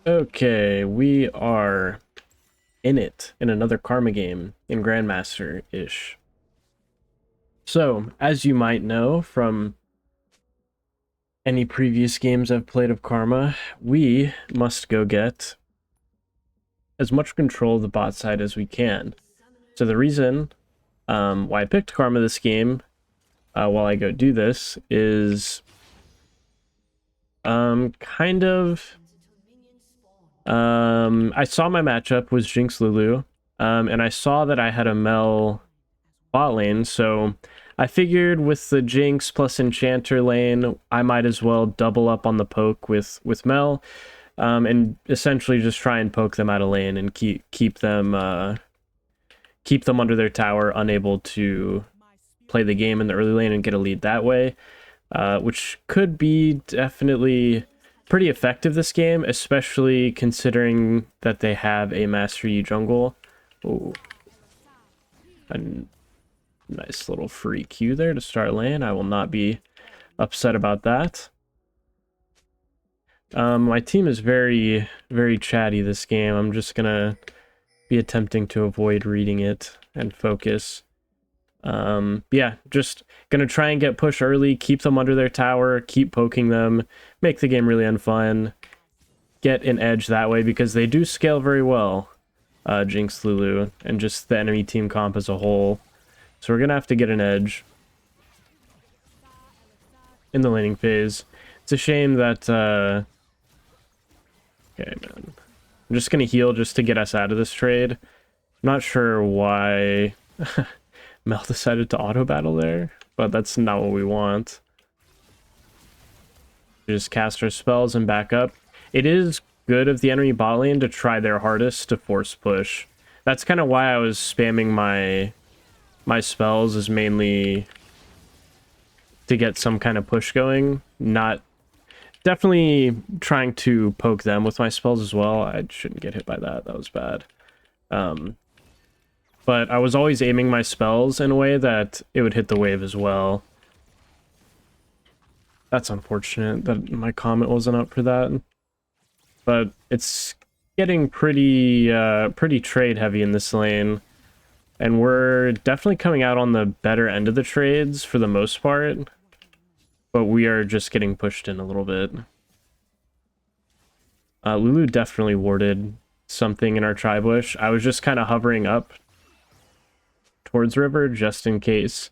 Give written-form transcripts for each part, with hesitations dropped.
Okay, we are in it in another Karma game in Grandmaster-ish. So, as you might know from any previous games I've played of Karma, we must go get as much control of the bot side as we can. So the reason why I picked Karma this game, while I go do this, is kind of... I saw my matchup was Jinx Lulu, and I saw that I had a Mel bot lane, so I figured with the Jinx plus Enchanter lane, I might as well double up on the poke with Mel, and essentially just try and poke them out of lane and keep them under their tower, unable to play the game in the early lane and get a lead that way, which could be definitely pretty effective this game, especially considering that they have a Master Yi jungle. Ooh. A nice little free Q there to start lane. I will not be upset about that. My team is very, very chatty this game. I'm just gonna be attempting to avoid reading it and focus. Yeah, just gonna try and get push early, keep them under their tower, keep poking them, make the game really unfun, get an edge that way because they do scale very well, Jinx, Lulu, and just the enemy team comp as a whole. So we're gonna have to get an edge in the laning phase. It's a shame that, okay, man. I'm just gonna heal just to get us out of this trade. I'm not sure why Mel decided to auto battle there, but that's not what we want. Just cast our spells and back up. It is good of the enemy bot lane to try their hardest to force push. That's kind of why I was spamming my spells, is mainly to get some kind of push going. Not definitely trying to poke them with my spells as well. I shouldn't get hit by that. That was bad. But I was always aiming my spells in a way that it would hit the wave as well. That's unfortunate that my comment wasn't up for that. But it's getting pretty trade heavy in this lane. And we're definitely coming out on the better end of the trades for the most part. But we are just getting pushed in a little bit. Lulu definitely warded something in our tri-bush. I was just kind of hovering up towards river just in case,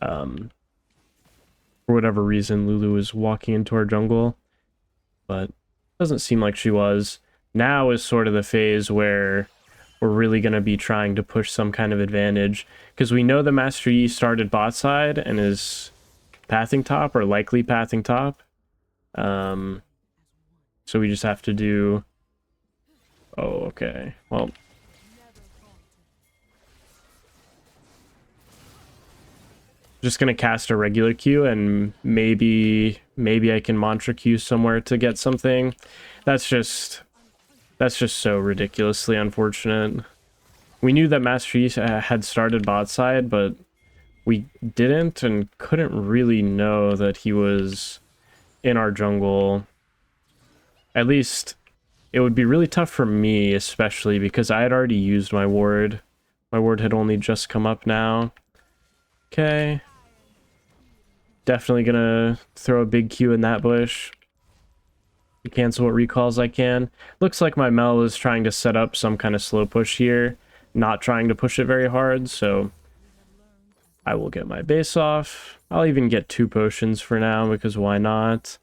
for whatever reason, Lulu was walking into our jungle, but doesn't seem like she was. Now is sort of the phase where we're really going to be trying to push some kind of advantage, because we know the Master Yi started bot side and is pathing top, or likely pathing top. So we just have to do... Oh, okay. Well, just gonna cast a regular Q and maybe I can mantra Q somewhere to get something. That's just so ridiculously unfortunate. We knew that Master Yi had started bot side, but we didn't and couldn't really know that he was in our jungle. At least it would be really tough for me, especially because I had already used my ward. My ward had only just come up now. Okay. Definitely gonna throw a big Q in that bush. Cancel what recalls I can. Looks like my Mel is trying to set up some kind of slow push here. Not trying to push it very hard, so I will get my base off. I'll even get 2 potions for now, because why not?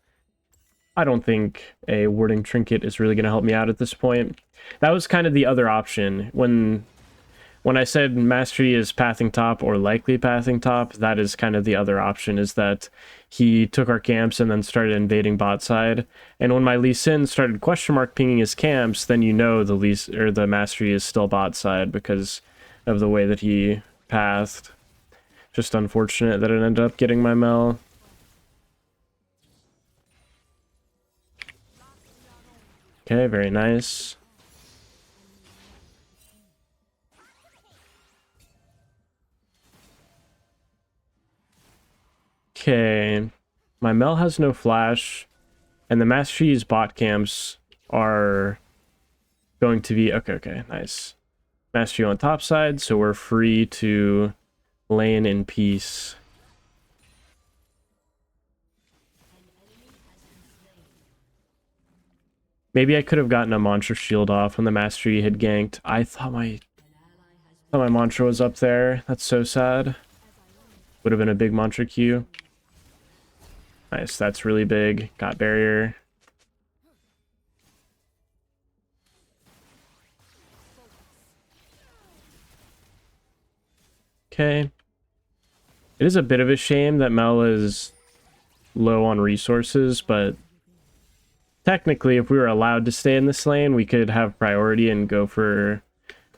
I don't think a warding trinket is really going to help me out at this point. That was kind of the other option. When I said Master Yi is pathing top or likely pathing top, that is kind of the other option, is that he took our camps and then started invading bot side. And when my Lee Sin started question mark pinging his camps, then you know the Master Yi is still bot side because of the way that he pathed. Just unfortunate that it ended up getting my Mel. Okay, very nice. Okay, my Mel has no flash, and the Master Yi's bot camps are going to be... Okay, nice. Mastery on top side, so we're free to lane in peace. Maybe I could have gotten a Mantra shield off when the Mastery had ganked. I thought my Mantra was up there. That's so sad. Would have been a big Mantra Q. Nice, that's really big. Got barrier. Okay. It is a bit of a shame that Mel is low on resources, but technically, if we were allowed to stay in this lane, we could have priority and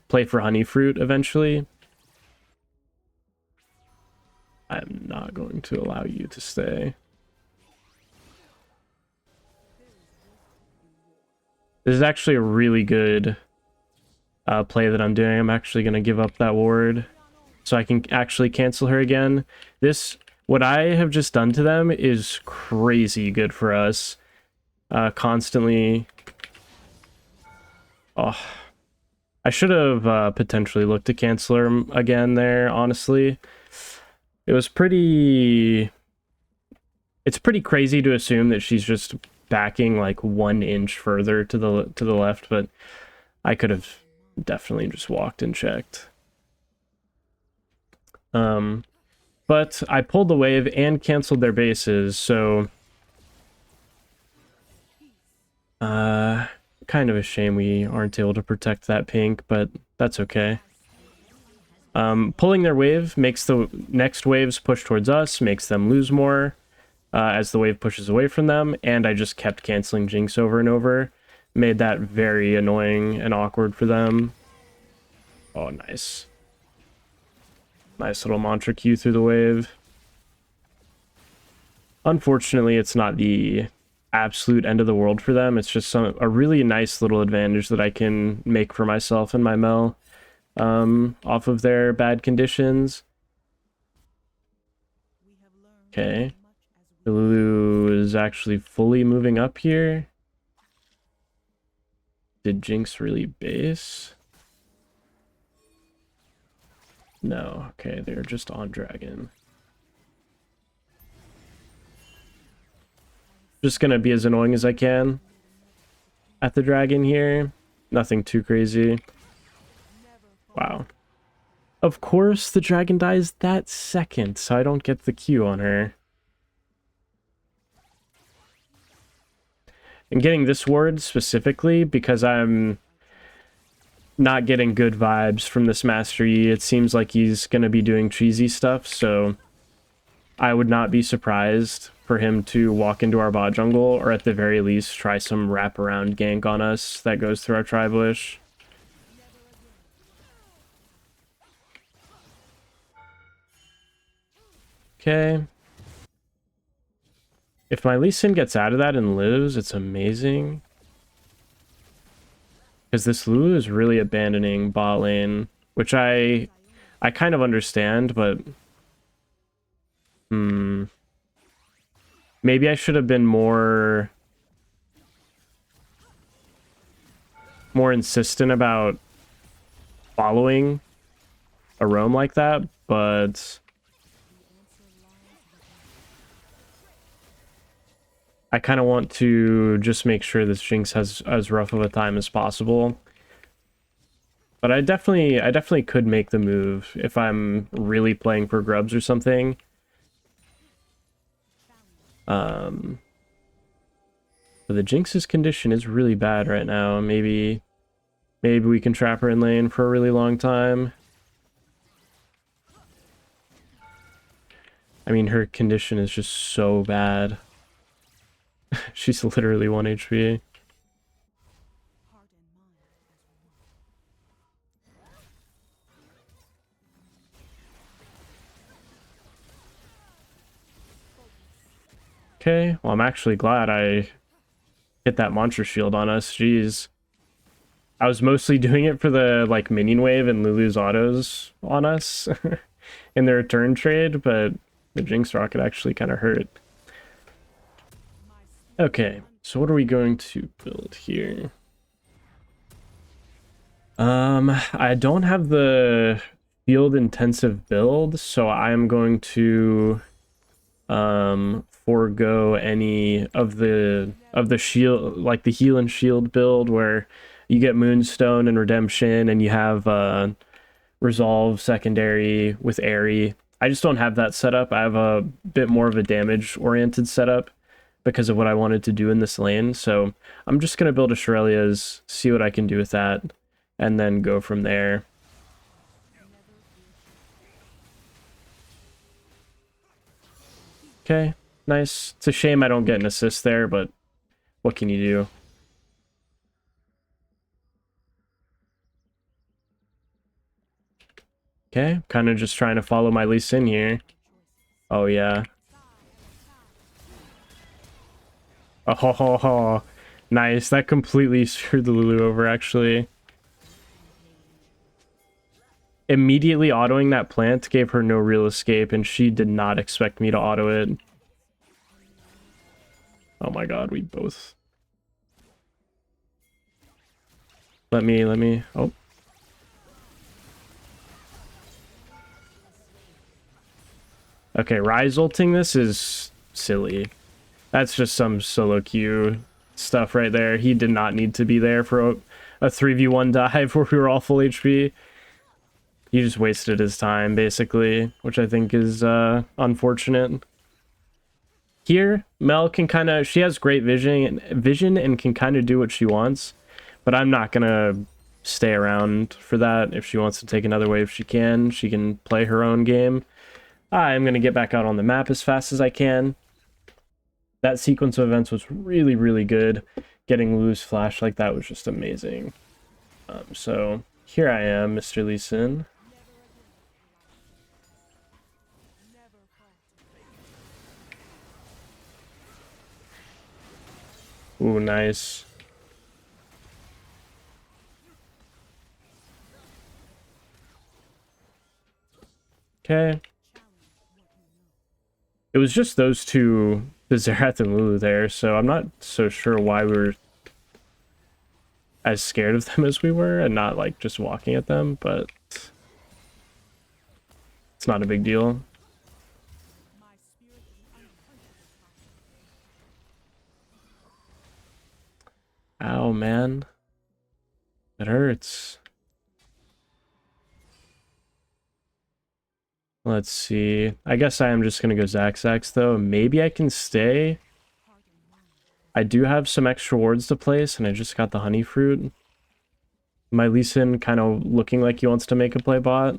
play for Honey Fruit eventually. I'm not going to allow you to stay. This is actually a really good play that I'm doing. I'm actually going to give up that ward so I can actually cancel her again. What I have just done to them is crazy good for us. Constantly... Oh, I should have potentially looked to cancel her again there, honestly. It was pretty... It's pretty crazy to assume that she's just backing like 1 inch further to the left, but I could have definitely just walked and checked. But I pulled the wave and canceled their bases, so kind of a shame we aren't able to protect that pink, but that's okay. Pulling their wave makes the next waves push towards us, makes them lose more as the wave pushes away from them, and I just kept canceling Jinx over and over. Made that very annoying and awkward for them. Oh, nice. Nice little Mantra Q through the wave. Unfortunately, it's not the absolute end of the world for them. It's just a really nice little advantage that I can make for myself and my Mel off of their bad conditions. Okay. Lulu is actually fully moving up here. Did Jinx really base? No, okay, they're just on dragon. Just gonna be as annoying as I can at the dragon here. Nothing too crazy. Wow. Of course the dragon dies that second, so I don't get the Q on her. I'm getting this ward specifically because I'm not getting good vibes from this Mastery. It seems like he's going to be doing cheesy stuff, so I would not be surprised for him to walk into our bot jungle, or at the very least try some wraparound gank on us that goes through our tri-bush. Okay. If my Lee Sin gets out of that and lives, it's amazing. Because this Lulu is really abandoning bot lane, which I kind of understand, but maybe I should have been more insistent about following a roam like that, but I kind of want to just make sure this Jinx has as rough of a time as possible. But I definitely could make the move if I'm really playing for grubs or something. But the Jinx's condition is really bad right now. Maybe we can trap her in lane for a really long time. I mean, her condition is just so bad. She's literally 1 HP. Okay, well, I'm actually glad I hit that Mantra Shield on us. Jeez. I was mostly doing it for the, like, minion wave and Lulu's autos on us in the return trade, but the Jinx Rocket actually kind of hurt. Okay, So what are we going to build here? I don't have the field intensive build, so I'm going to forego any of the shield, like the heal and shield build where you get Moonstone and Redemption and you have Resolve secondary with Airy. I just don't have that setup. I have a bit more of a damage oriented setup because of what I wanted to do in this lane. So I'm just going to build a Shurelya's, see what I can do with that, and then go from there. Okay, nice. It's a shame I don't get an assist there, but what can you do? Okay, kind of just trying to follow my Lee Sin here. Oh, yeah. Oh, nice. That completely screwed the Lulu over, actually. Immediately autoing that plant gave her no real escape, and she did not expect me to auto it. Oh my god, we both... Let me... Oh. Okay, Rise ulting this is silly. That's just some solo queue stuff right there. He did not need to be there for a 3v1 dive where we were all full HP. He just wasted his time, basically, which I think is unfortunate. Here, Mel can kind of... She has great vision and can kind of do what she wants, but I'm not going to stay around for that. If she wants to take another wave, she can. She can play her own game. I'm going to get back out on the map as fast as I can. That sequence of events was really, really good. Getting Lulu's flash like that was just amazing. So here I am, Mr. Lee Sin. Ooh, nice. Okay. It was just those two, the Xerath and Lulu there, so I'm not so sure why we were as scared of them as we were and not like just walking at them, but it's not a big deal. Ow, man. That hurts. Let's see. I guess I am just going to go Zax though. Maybe I can stay. I do have some extra wards to place, and I just got the honey fruit. My Lee Sin kind of looking like he wants to make a play bot.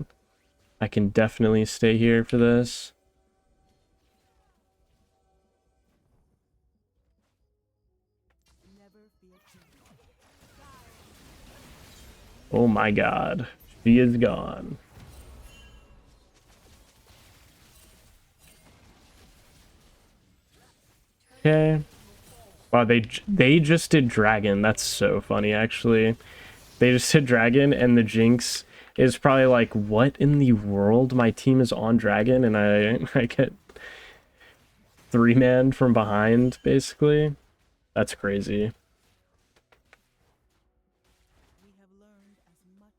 I can definitely stay here for this. Oh my god. She is gone. Okay. Wow, they just did Dragon. That's so funny, actually. They just did Dragon, and the Jinx is probably like, what in the world? My team is on Dragon, and I get 3-man from behind, basically. That's crazy.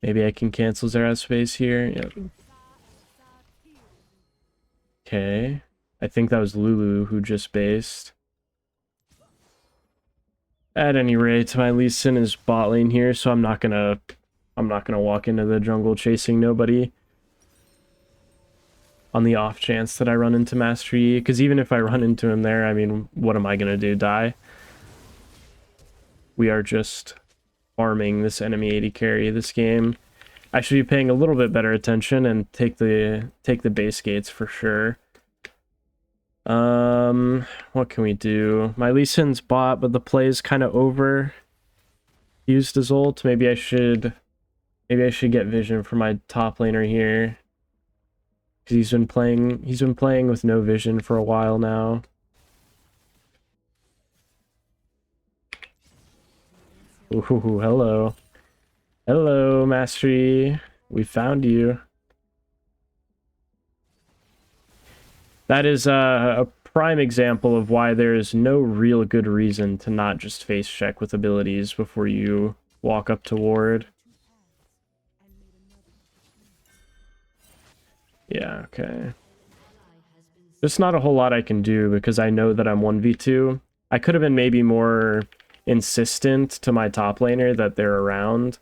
Maybe I can cancel Xerath space here. Yep. Okay. I think that was Lulu who just based. At any rate, my Lee Sin is bot lane here, so I'm not gonna walk into the jungle chasing nobody. On the off chance that I run into Master Yi, because even if I run into him there, I mean, what am I gonna do? Die? We are just farming this enemy AD carry this game. I should be paying a little bit better attention and take the base gates for sure. What can we do? My Lee Sin's bot, but the play is kind of over. Used his ult. Maybe I should get vision for my top laner here. Because he's been playing with no vision for a while now. Ooh, hello. Hello, Master Yi. We found you. That is a prime example of why there is no real good reason to not just face check with abilities before you walk up to ward. Yeah, okay. There's not a whole lot I can do because I know that I'm 1v2. I could have been maybe more insistent to my top laner that they're around.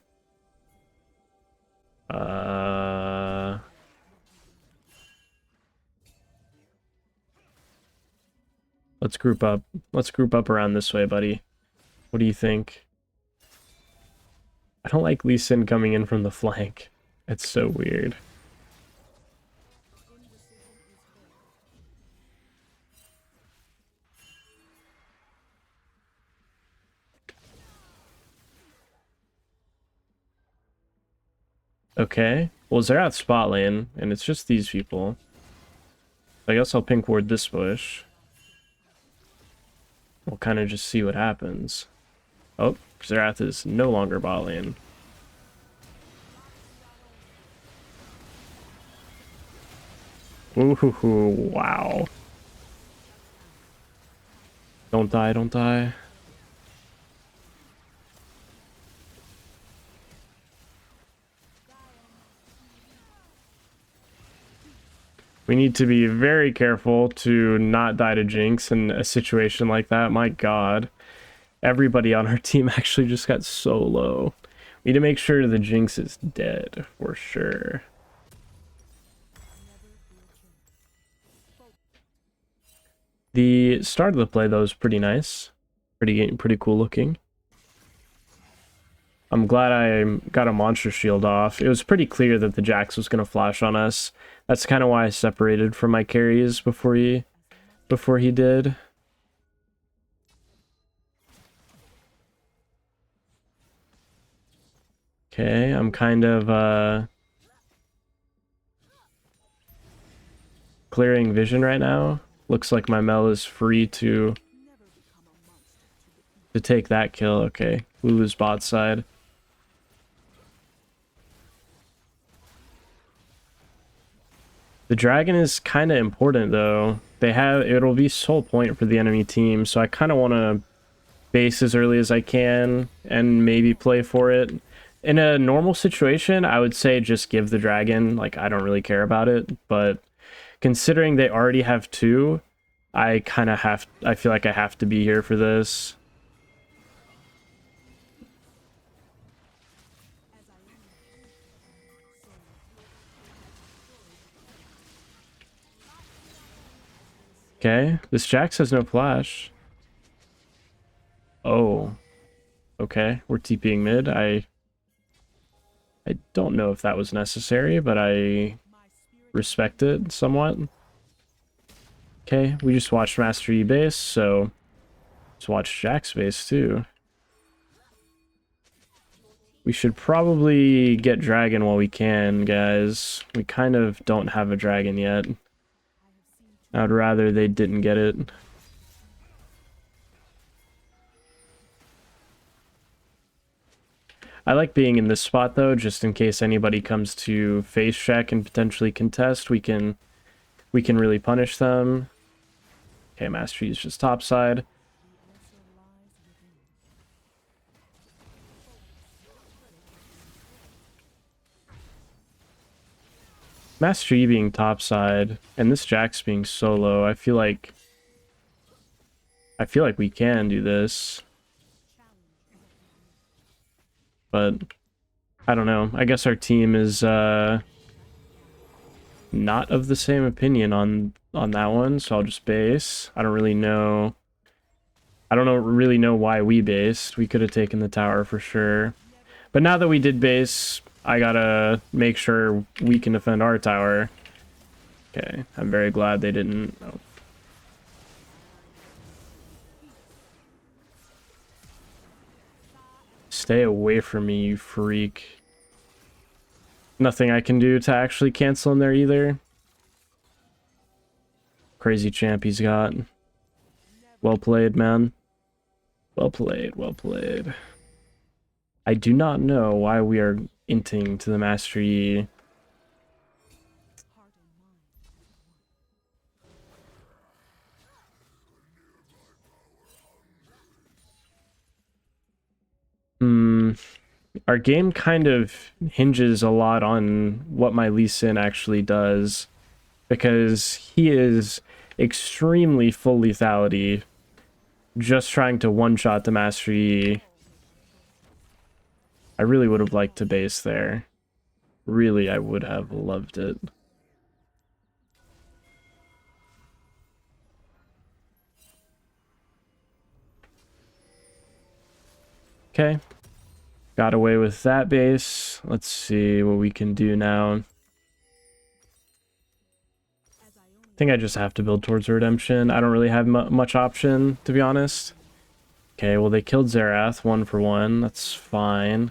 Let's group up. Let's group up around this way, buddy. What do you think? I don't like Lee Sin coming in from the flank. It's so weird. Okay. Well, Zerath's spot lane, and it's just these people. I guess I'll pink ward this bush. We'll kind of just see what happens. Oh, Zerath is no longer bot lane. Ooh, wow. Don't die, don't die. We need to be very careful to not die to Jinx in a situation like that. My god. Everybody on our team actually just got so low. We need to make sure the Jinx is dead, for sure. The start of the play, though, is pretty nice. Pretty cool looking. I'm glad I got a monster shield off. It was pretty clear that the Jax was going to flash on us. That's kind of why I separated from my carries before he did. Okay, I'm kind of clearing vision right now. Looks like my Mel is free to take that kill. Okay, Lulu's bot side. The dragon is kind of important though. It'll be sole point for the enemy team, so I kind of want to base as early as I can and maybe play for it. In a normal situation, I would say just give the dragon. Like, I don't really care about it, but considering they already have two, I feel like I have to be here for this. Okay, this Jax has no flash. Oh. Okay, we're TPing mid. I don't know if that was necessary, but I respect it somewhat. Okay, we just watched Master Yi base, so let's watch Jax base too. We should probably get dragon while we can, guys. We kind of don't have a dragon yet. I'd rather they didn't get it. I like being in this spot though, just in case anybody comes to face check and potentially contest, we can really punish them. Okay, Master Yi's just topside. Master Yi being topside and this Jax being solo, I feel like we can do this. But I don't know. I guess our team is not of the same opinion on that one, so I'll just base. I don't really know why we based. We could have taken the tower for sure. But now that we did base, I gotta make sure we can defend our tower. Okay, I'm very glad they didn't. Oh. Stay away from me, you freak. Nothing I can do to actually cancel him there either. Crazy champ he's got. Well played, man. Well played, well played. I do not know why we are inting to the Master Yi. Our game kind of hinges a lot on what my Lee Sin actually does, because he is extremely full lethality, just trying to one-shot the Master Yi. I really would have liked to base there. Really, I would have loved it. Okay. Got away with that base. Let's see what we can do now. I think I just have to build towards redemption. I don't really have much option, to be honest. Okay, well, they killed Zerath 1-for-1. That's fine.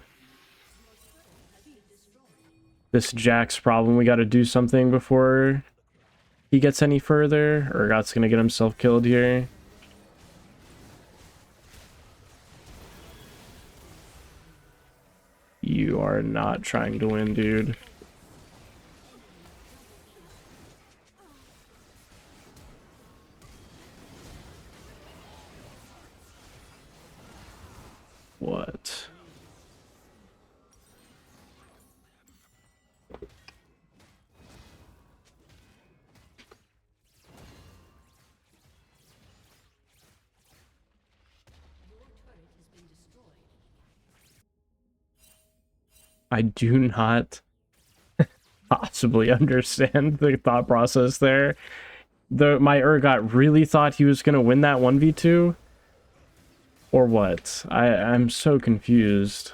This Jack's problem. We got to do something before he gets any further. Urgot's going to get himself killed here. You are not trying to win, dude. What? I do not possibly understand the thought process there. My Urgot really thought he was gonna win that 1v2? Or what? I'm so confused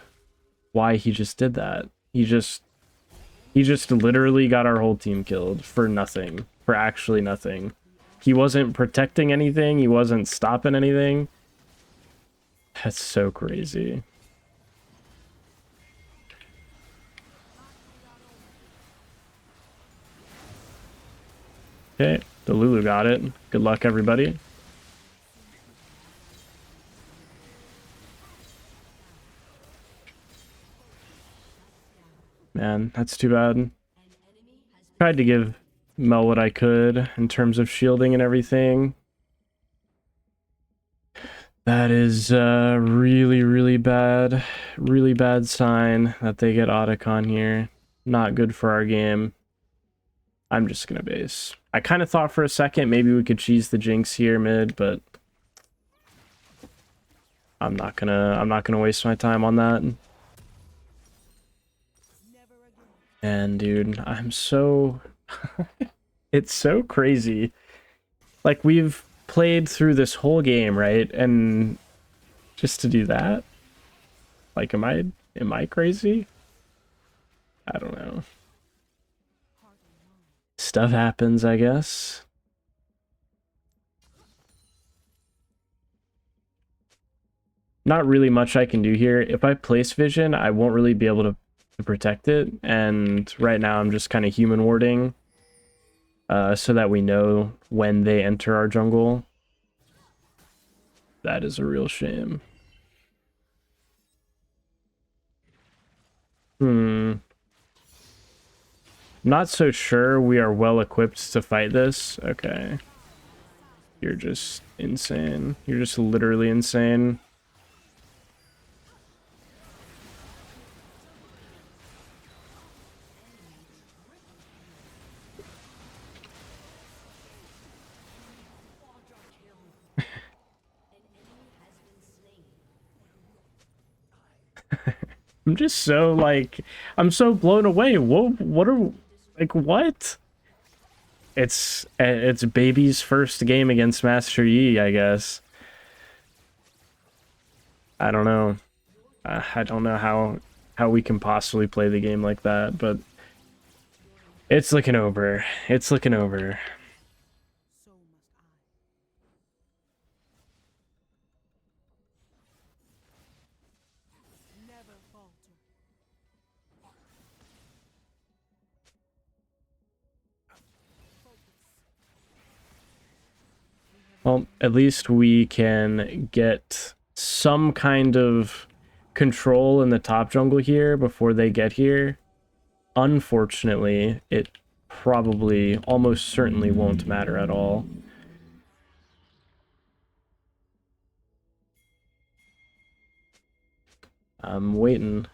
why he just did that. He just literally got our whole team killed for nothing. For actually nothing. He wasn't protecting anything, he wasn't stopping anything. That's so crazy. Okay, the Lulu got it. Good luck, everybody. Man, that's too bad. Tried to give Mel what I could in terms of shielding and everything. That is really, really bad sign that they get Otacon here. Not good for our game. I'm just gonna base. I kind of thought for a second maybe we could cheese the Jinx here mid, but I'm not gonna waste my time on that. And dude, I'm so it's so crazy. Like, we've played through this whole game, right? And just to do that? Like, am I crazy? I don't know. Stuff happens, I guess. Not really much I can do here. If I place vision, I won't really be able to protect it. And right now I'm just kind of human warding. So that we know when they enter our jungle. That is a real shame. Not so sure we are well equipped to fight this. Okay. You're just insane. You're just literally insane. I'm just so, like, I'm so blown away. What are, like, what? It's baby's first game against Master Yi, I guess. I don't know. I don't know how we can possibly play the game like that, but it's looking over. It's looking over. Well, at least we can get some kind of control in the top jungle here before they get here. Unfortunately, it probably almost certainly won't matter at all. I'm waiting.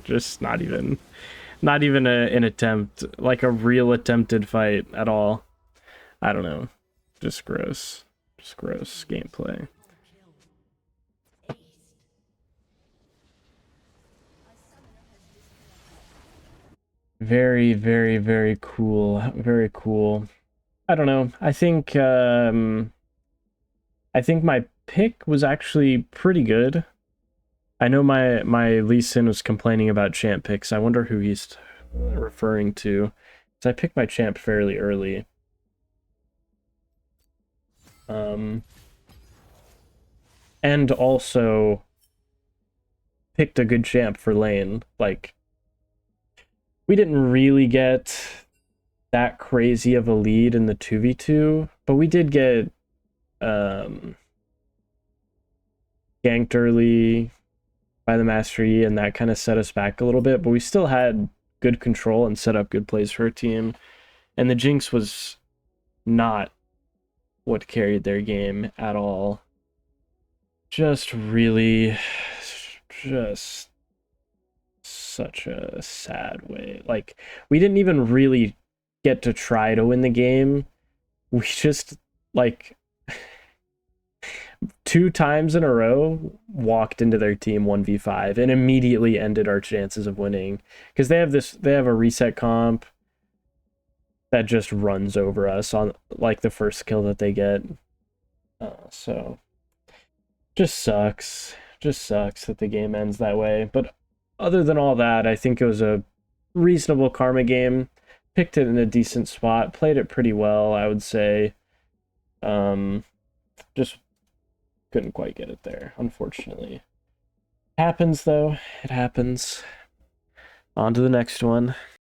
Just not even an attempt, like a real attempted fight at all. I don't know. Just gross. Just gross gameplay. Very, very, very cool. Very cool. I don't know. I think my pick was actually pretty good. I know my Lee Sin was complaining about champ picks. I wonder who he's referring to. Because I picked my champ fairly early. And also picked a good champ for lane. Like, we didn't really get that crazy of a lead in the 2v2, but we did get ganked early by the Master Yi, and that kind of set us back a little bit, but we still had good control and set up good plays for our team. And the Jinx was not what carried their game at all. Just really, just such a sad way. Like, we didn't even really get to try to win the game. We just, like, 2 times in a row walked into their team 1v5 and immediately ended our chances of winning, because they have a reset comp that just runs over us on like the first kill that they get. So just sucks that the game ends that way. But other than all that, I think it was a reasonable Karma game. Picked it in a decent spot, played it pretty well, I would say. Just couldn't quite get it there, unfortunately. Happens though, it happens. On to the next one.